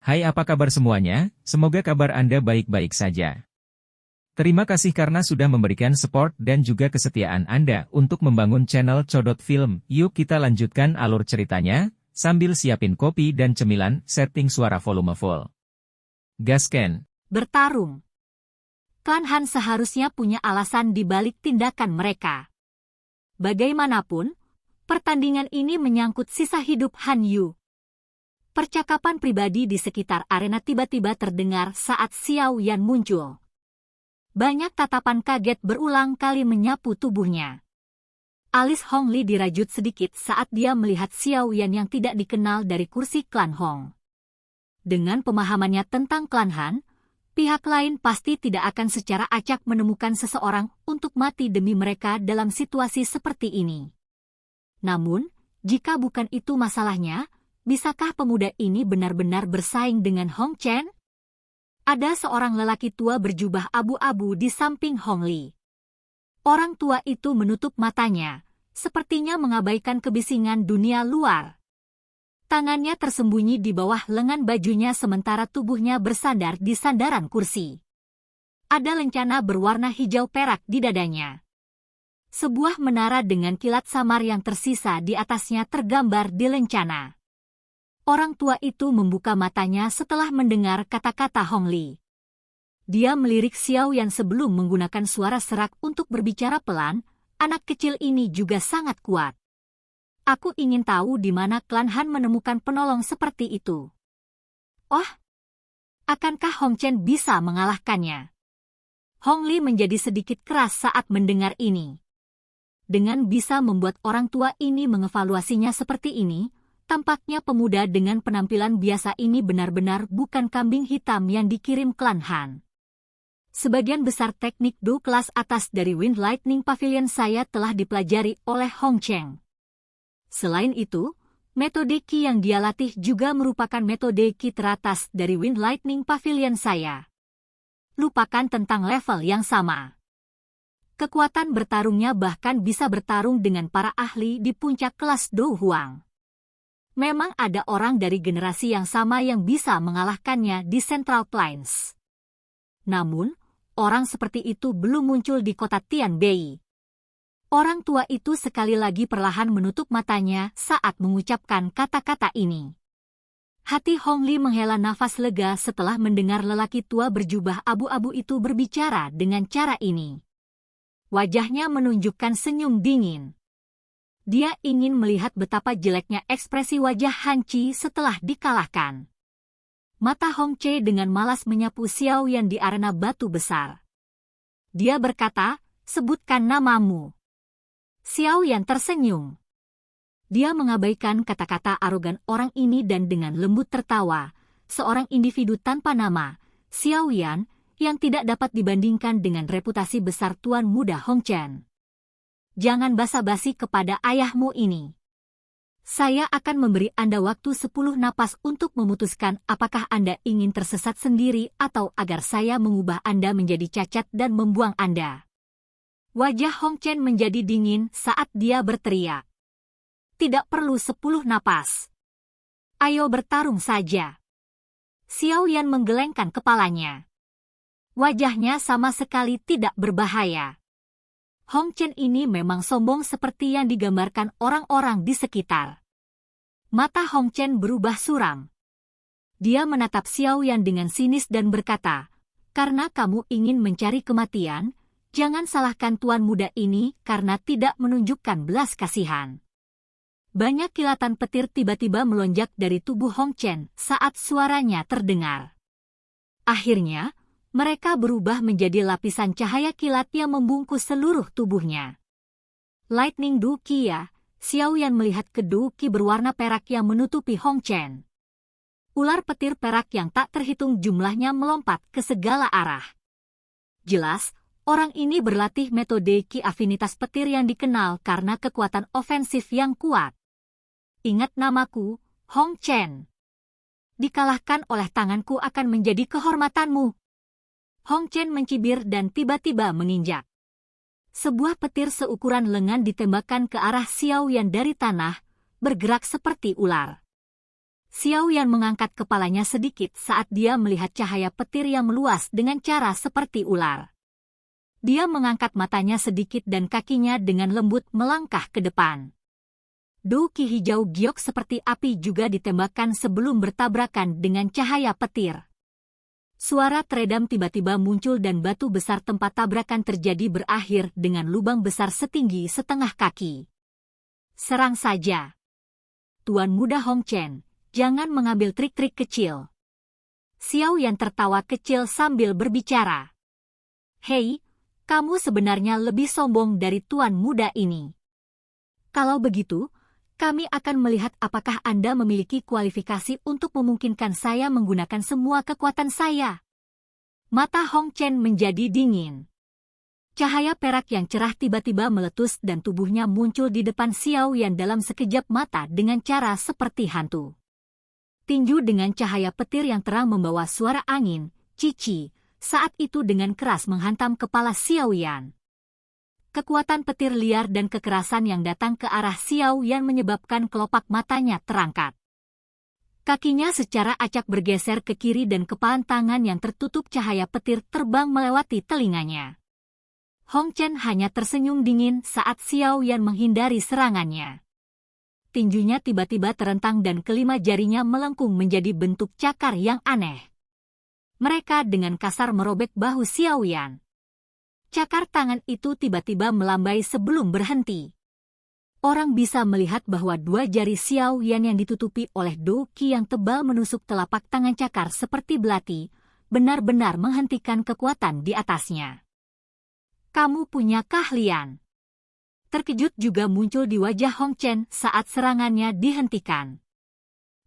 Hai, apa kabar semuanya? Semoga kabar Anda baik-baik saja. Terima kasih karena sudah memberikan support dan juga kesetiaan Anda untuk membangun channel Codot Film. Yuk kita lanjutkan alur ceritanya, sambil siapin kopi dan cemilan, setting suara volume full. Gasken. Bertarung. Klan Han seharusnya punya alasan di balik tindakan mereka. Bagaimanapun, pertandingan ini menyangkut sisa hidup Han Yu. Percakapan pribadi di sekitar arena tiba-tiba terdengar saat Xiao Yan muncul. Banyak tatapan kaget berulang kali menyapu tubuhnya. Alis Hong Li dirajut sedikit saat dia melihat Xiao Yan yang tidak dikenal dari kursi klan Hong. Dengan pemahamannya tentang klan Han, pihak lain pasti tidak akan secara acak menemukan seseorang untuk mati demi mereka dalam situasi seperti ini. Namun, jika bukan itu masalahnya, bisakah pemuda ini benar-benar bersaing dengan Hong Chen? Ada seorang lelaki tua berjubah abu-abu di samping Hong Li. Orang tua itu menutup matanya, sepertinya mengabaikan kebisingan dunia luar. Tangannya tersembunyi di bawah lengan bajunya sementara tubuhnya bersandar di sandaran kursi. Ada lencana berwarna hijau perak di dadanya. Sebuah menara dengan kilat samar yang tersisa di atasnya tergambar di lencana. Orang tua itu membuka matanya setelah mendengar kata-kata Hong Li. Dia melirik Xiao Yan sebelum menggunakan suara serak untuk berbicara pelan. Anak kecil ini juga sangat kuat. Aku ingin tahu di mana klan Han menemukan penolong seperti itu. Oh, akankah Hong Chen bisa mengalahkannya? Hong Li menjadi sedikit keras saat mendengar ini. Dengan bisa membuat orang tua ini mengevaluasinya seperti ini, tampaknya pemuda dengan penampilan biasa ini benar-benar bukan kambing hitam yang dikirim klan Han. Sebagian besar teknik Do kelas atas dari Wind Lightning Pavilion saya telah dipelajari oleh Hong Cheng. Selain itu, metode Qi yang dia latih juga merupakan metode Qi teratas dari Wind Lightning Pavilion saya. Lupakan tentang level yang sama. Kekuatan bertarungnya bahkan bisa bertarung dengan para ahli di puncak kelas Do Huang. Memang ada orang dari generasi yang sama yang bisa mengalahkannya di Central Plains. Namun, orang seperti itu belum muncul di kota Tianbei. Orang tua itu sekali lagi perlahan menutup matanya saat mengucapkan kata-kata ini. Hati Hong Li menghela nafas lega setelah mendengar lelaki tua berjubah abu-abu itu berbicara dengan cara ini. Wajahnya menunjukkan senyum dingin. Dia ingin melihat betapa jeleknya ekspresi wajah Han Qi setelah dikalahkan. Mata Hong Che dengan malas menyapu Xiao Yan di arena batu besar. Dia berkata, sebutkan namamu. Xiao Yan tersenyum. Dia mengabaikan kata-kata arogan orang ini dan dengan lembut tertawa, seorang individu tanpa nama, Xiao Yan, yang tidak dapat dibandingkan dengan reputasi besar Tuan Muda Hong Chen. Jangan basa-basi kepada ayahmu ini. Saya akan memberi Anda waktu 10 napas untuk memutuskan apakah Anda ingin tersesat sendiri atau agar saya mengubah Anda menjadi cacat dan membuang Anda. Wajah Hong Chen menjadi dingin saat dia berteriak. Tidak perlu 10 napas. Ayo bertarung saja. Xiao Yan menggelengkan kepalanya. Wajahnya sama sekali tidak berbahaya. Hong Chen ini memang sombong seperti yang digambarkan orang-orang di sekitar. Mata Hong Chen berubah suram. Dia menatap Xiao Yan dengan sinis dan berkata, karena kamu ingin mencari kematian, jangan salahkan tuan muda ini karena tidak menunjukkan belas kasihan. Banyak kilatan petir tiba-tiba melonjak dari tubuh Hong Chen saat suaranya terdengar. Akhirnya, mereka berubah menjadi lapisan cahaya kilat yang membungkus seluruh tubuhnya. Lightning Do Qi ya, Xiao Yan melihat kedua Qi berwarna perak yang menutupi Hong Chen. Ular petir perak yang tak terhitung jumlahnya melompat ke segala arah. Jelas, orang ini berlatih metode Qi afinitas petir yang dikenal karena kekuatan ofensif yang kuat. Ingat namaku, Hong Chen. Dikalahkan oleh tanganku akan menjadi kehormatanmu. Hong Chen mencibir dan tiba-tiba menginjak. Sebuah petir seukuran lengan ditembakkan ke arah Xiao Yan dari tanah, bergerak seperti ular. Xiao Yan mengangkat kepalanya sedikit saat dia melihat cahaya petir yang meluas dengan cara seperti ular. Dia mengangkat matanya sedikit dan kakinya dengan lembut melangkah ke depan. Douki hijau giok seperti api juga ditembakkan sebelum bertabrakan dengan cahaya petir. Suara teredam tiba-tiba muncul dan batu besar tempat tabrakan terjadi berakhir dengan lubang besar setinggi setengah kaki. Serang saja. Tuan Muda Hong Chen, jangan mengambil trik-trik kecil. Xiao Yan tertawa kecil sambil berbicara. Hei, kamu sebenarnya lebih sombong dari Tuan Muda ini. Kalau begitu, kami akan melihat apakah Anda memiliki kualifikasi untuk memungkinkan saya menggunakan semua kekuatan saya. Mata Hong Chen menjadi dingin. Cahaya perak yang cerah tiba-tiba meletus dan tubuhnya muncul di depan Xiao Yan dalam sekejap mata dengan cara seperti hantu. Tinju dengan cahaya petir yang terang membawa suara angin, cici, saat itu dengan keras menghantam kepala Xiao Yan. Kekuatan petir liar dan kekerasan yang datang ke arah Xiao Yan menyebabkan kelopak matanya terangkat. Kakinya secara acak bergeser ke kiri dan kepalan tangan yang tertutup cahaya petir terbang melewati telinganya. Hong Chen hanya tersenyum dingin saat Xiao Yan menghindari serangannya. Tinjunya tiba-tiba terentang dan kelima jarinya melengkung menjadi bentuk cakar yang aneh. Mereka dengan kasar merobek bahu Xiao Yan. Cakar tangan itu tiba-tiba melambai sebelum berhenti. Orang bisa melihat bahwa dua jari Xiao Yan yang ditutupi oleh douki yang tebal menusuk telapak tangan cakar seperti belati, benar-benar menghentikan kekuatan di atasnya. Kamu punya keahlian. Terkejut juga muncul di wajah Hong Chen saat serangannya dihentikan.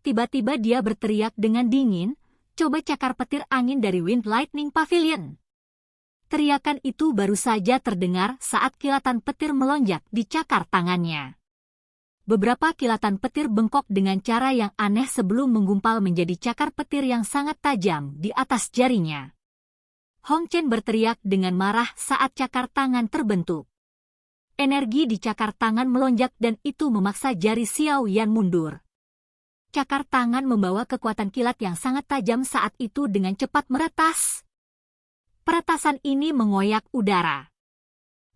Tiba-tiba dia berteriak dengan dingin, coba cakar petir angin dari Wind Lightning Pavilion. Teriakan itu baru saja terdengar saat kilatan petir melonjak di cakar tangannya. Beberapa kilatan petir bengkok dengan cara yang aneh sebelum menggumpal menjadi cakar petir yang sangat tajam di atas jarinya. Hong Chen berteriak dengan marah saat cakar tangan terbentuk. Energi di cakar tangan melonjak dan itu memaksa jari Xiao Yan mundur. Cakar tangan membawa kekuatan kilat yang sangat tajam saat itu dengan cepat meretas. Peretasan ini mengoyak udara.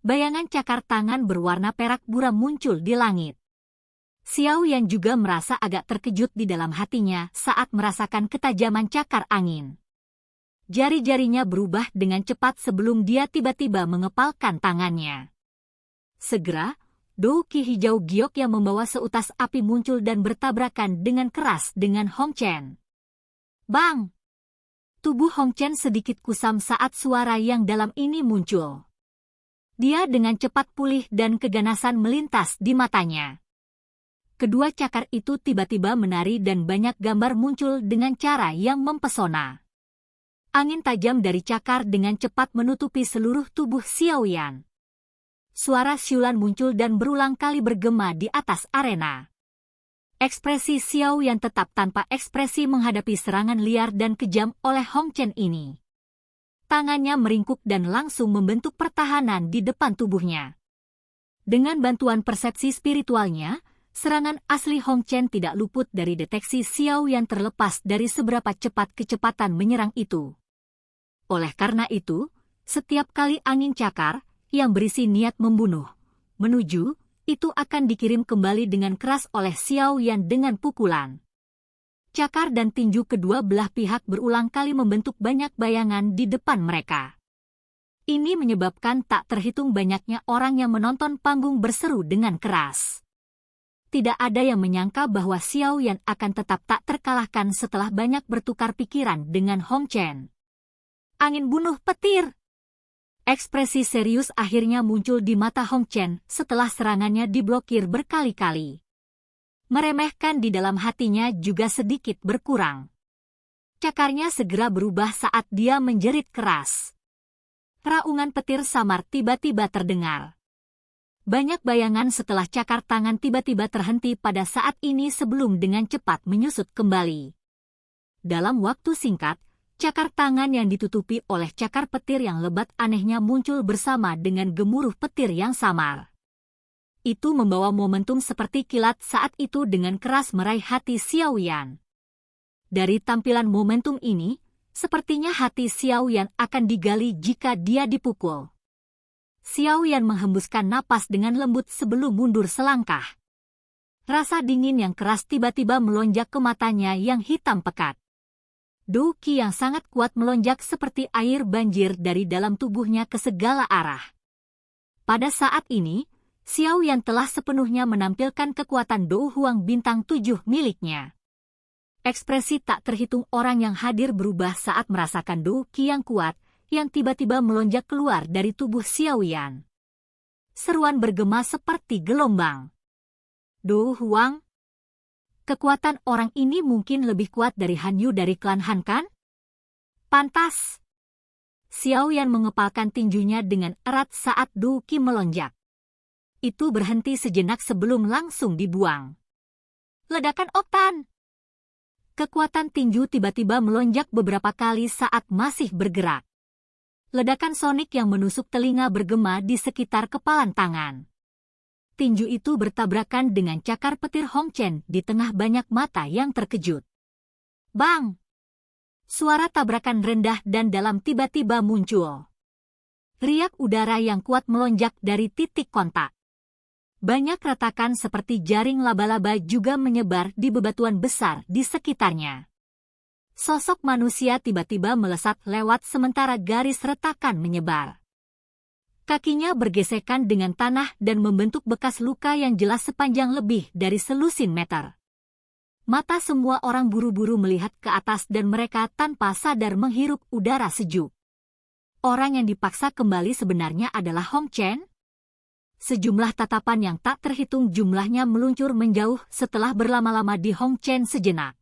Bayangan cakar tangan berwarna perak buram muncul di langit. Xiao Yan juga merasa agak terkejut di dalam hatinya saat merasakan ketajaman cakar angin. Jari-jarinya berubah dengan cepat sebelum dia tiba-tiba mengepalkan tangannya. Segera, douki hijau giok yang membawa seutas api muncul dan bertabrakan dengan keras dengan Hong Chen. Bang! Tubuh Hong Chen sedikit kusam saat suara yang dalam ini muncul. Dia dengan cepat pulih dan keganasan melintas di matanya. Kedua cakar itu tiba-tiba menari dan banyak gambar muncul dengan cara yang mempesona. Angin tajam dari cakar dengan cepat menutupi seluruh tubuh Xiao Yan. Suara siulan muncul dan berulang kali bergema di atas arena. Ekspresi Xiao Yan tetap tanpa ekspresi menghadapi serangan liar dan kejam oleh Hong Chen ini. Tangannya meringkuk dan langsung membentuk pertahanan di depan tubuhnya. Dengan bantuan persepsi spiritualnya, serangan asli Hong Chen tidak luput dari deteksi Xiao Yan terlepas dari seberapa cepat kecepatan menyerang itu. Oleh karena itu, setiap kali angin cakar, yang berisi niat membunuh, menuju, itu akan dikirim kembali dengan keras oleh Xiao Yan dengan pukulan. Cakar dan tinju kedua belah pihak berulang kali membentuk banyak bayangan di depan mereka. Ini menyebabkan tak terhitung banyaknya orang yang menonton panggung berseru dengan keras. Tidak ada yang menyangka bahwa Xiao Yan akan tetap tak terkalahkan setelah banyak bertukar pikiran dengan Hong Chen. Angin bunuh petir! Ekspresi serius akhirnya muncul di mata Hong Chen setelah serangannya diblokir berkali-kali. Meremehkan di dalam hatinya juga sedikit berkurang. Cakarnya segera berubah saat dia menjerit keras. Raungan petir samar tiba-tiba terdengar. Banyak bayangan setelah cakar tangan tiba-tiba terhenti pada saat ini sebelum dengan cepat menyusut kembali. Dalam waktu singkat, cakar tangan yang ditutupi oleh cakar petir yang lebat anehnya muncul bersama dengan gemuruh petir yang samar. Itu membawa momentum seperti kilat saat itu dengan keras meraih hati Xiao Yan. Dari tampilan momentum ini, sepertinya hati Xiao Yan akan digali jika dia dipukul. Xiao Yan menghembuskan napas dengan lembut sebelum mundur selangkah. Rasa dingin yang keras tiba-tiba melonjak ke matanya yang hitam pekat. Du Qi yang sangat kuat melonjak seperti air banjir dari dalam tubuhnya ke segala arah. Pada saat ini, Xiao Yan telah sepenuhnya menampilkan kekuatan Dou Huang bintang 7 miliknya. Ekspresi tak terhitung orang yang hadir berubah saat merasakan Du Qi yang kuat, yang tiba-tiba melonjak keluar dari tubuh Xiao Yan. Seruan bergema seperti gelombang. Dou Huang? Kekuatan orang ini mungkin lebih kuat dari Han Yu dari klan Han kan? Pantas. Xiao Yan mengepalkan tinjunya dengan erat saat Du Qi melonjak. Itu berhenti sejenak sebelum langsung dibuang. Ledakan oktan. Kekuatan tinju tiba-tiba melonjak beberapa kali saat masih bergerak. Ledakan sonik yang menusuk telinga bergema di sekitar kepalan tangan. Tinju itu bertabrakan dengan cakar petir Hong Chen di tengah banyak mata yang terkejut. Bang! Suara tabrakan rendah dan dalam tiba-tiba muncul. Riak udara yang kuat melonjak dari titik kontak. Banyak retakan seperti jaring laba-laba juga menyebar di bebatuan besar di sekitarnya. Sosok manusia tiba-tiba melesat lewat sementara garis retakan menyebar. Kakinya bergesekan dengan tanah dan membentuk bekas luka yang jelas sepanjang lebih dari selusin meter. Mata semua orang buru-buru melihat ke atas dan mereka tanpa sadar menghirup udara sejuk. Orang yang dipaksa kembali sebenarnya adalah Hong Chen? Sejumlah tatapan yang tak terhitung jumlahnya meluncur menjauh setelah berlama-lama di Hong Chen sejenak.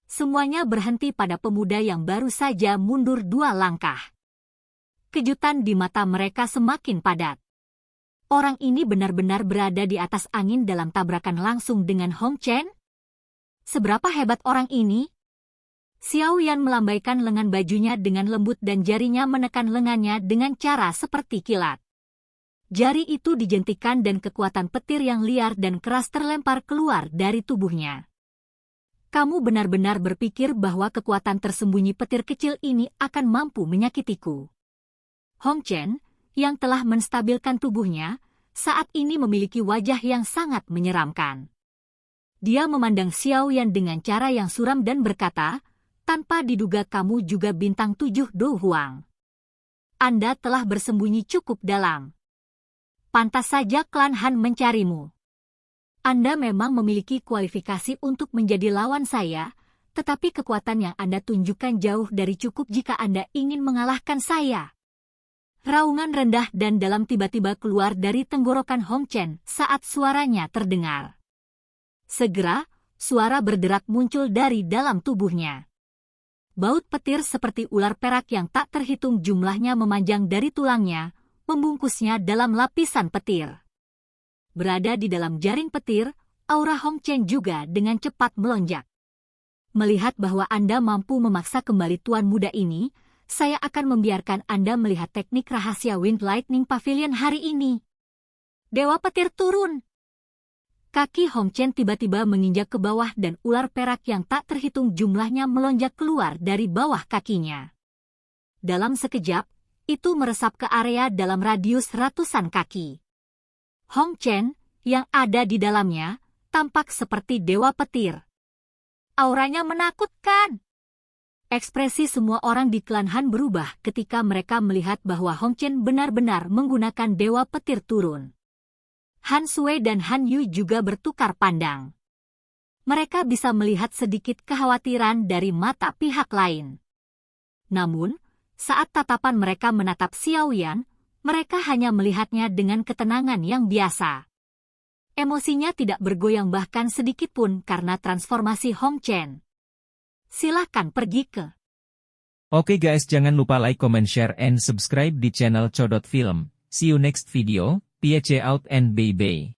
Semuanya berhenti pada pemuda yang baru saja mundur 2 langkah. Kejutan di mata mereka semakin padat. Orang ini benar-benar berada di atas angin dalam tabrakan langsung dengan Hong Chen? Seberapa hebat orang ini? Xiao Yan melambaikan lengan bajunya dengan lembut dan jarinya menekan lengannya dengan cara seperti kilat. Jari itu dijentikan dan kekuatan petir yang liar dan keras terlempar keluar dari tubuhnya. Kamu benar-benar berpikir bahwa kekuatan tersembunyi petir kecil ini akan mampu menyakitiku. Hong Chen, yang telah menstabilkan tubuhnya, saat ini memiliki wajah yang sangat menyeramkan. Dia memandang Xiao Yan dengan cara yang suram dan berkata, tanpa diduga kamu juga bintang 7 Dou Huang. Anda telah bersembunyi cukup dalam. Pantas saja klan Han mencarimu. Anda memang memiliki kualifikasi untuk menjadi lawan saya, tetapi kekuatan yang Anda tunjukkan jauh dari cukup jika Anda ingin mengalahkan saya. Raungan rendah dan dalam tiba-tiba keluar dari tenggorokan Hong Chen saat suaranya terdengar. Segera, suara berderak muncul dari dalam tubuhnya. Baut petir seperti ular perak yang tak terhitung jumlahnya memanjang dari tulangnya, membungkusnya dalam lapisan petir. Berada di dalam jaring petir, aura Hong Chen juga dengan cepat melonjak. Melihat bahwa Anda mampu memaksa kembali tuan muda ini, saya akan membiarkan Anda melihat teknik rahasia Wind Lightning Pavilion hari ini. Dewa petir turun. Kaki Hong Chen tiba-tiba menginjak ke bawah dan ular perak yang tak terhitung jumlahnya melonjak keluar dari bawah kakinya. Dalam sekejap, itu meresap ke area dalam radius ratusan kaki. Hong Chen, yang ada di dalamnya, tampak seperti dewa petir. Auranya menakutkan. Ekspresi semua orang di klan Han berubah ketika mereka melihat bahwa Hong Chen benar-benar menggunakan dewa petir turun. Han Sui dan Han Yu juga bertukar pandang. Mereka bisa melihat sedikit kekhawatiran dari mata pihak lain. Namun, saat tatapan mereka menatap Xiao Yan, mereka hanya melihatnya dengan ketenangan yang biasa. Emosinya tidak bergoyang bahkan sedikit pun karena transformasi Hong Chen. Silahkan pergi ke. Oke guys, jangan lupa like, comment, share, and subscribe di channel Codot Film. See you next video, peace out and bye-bye.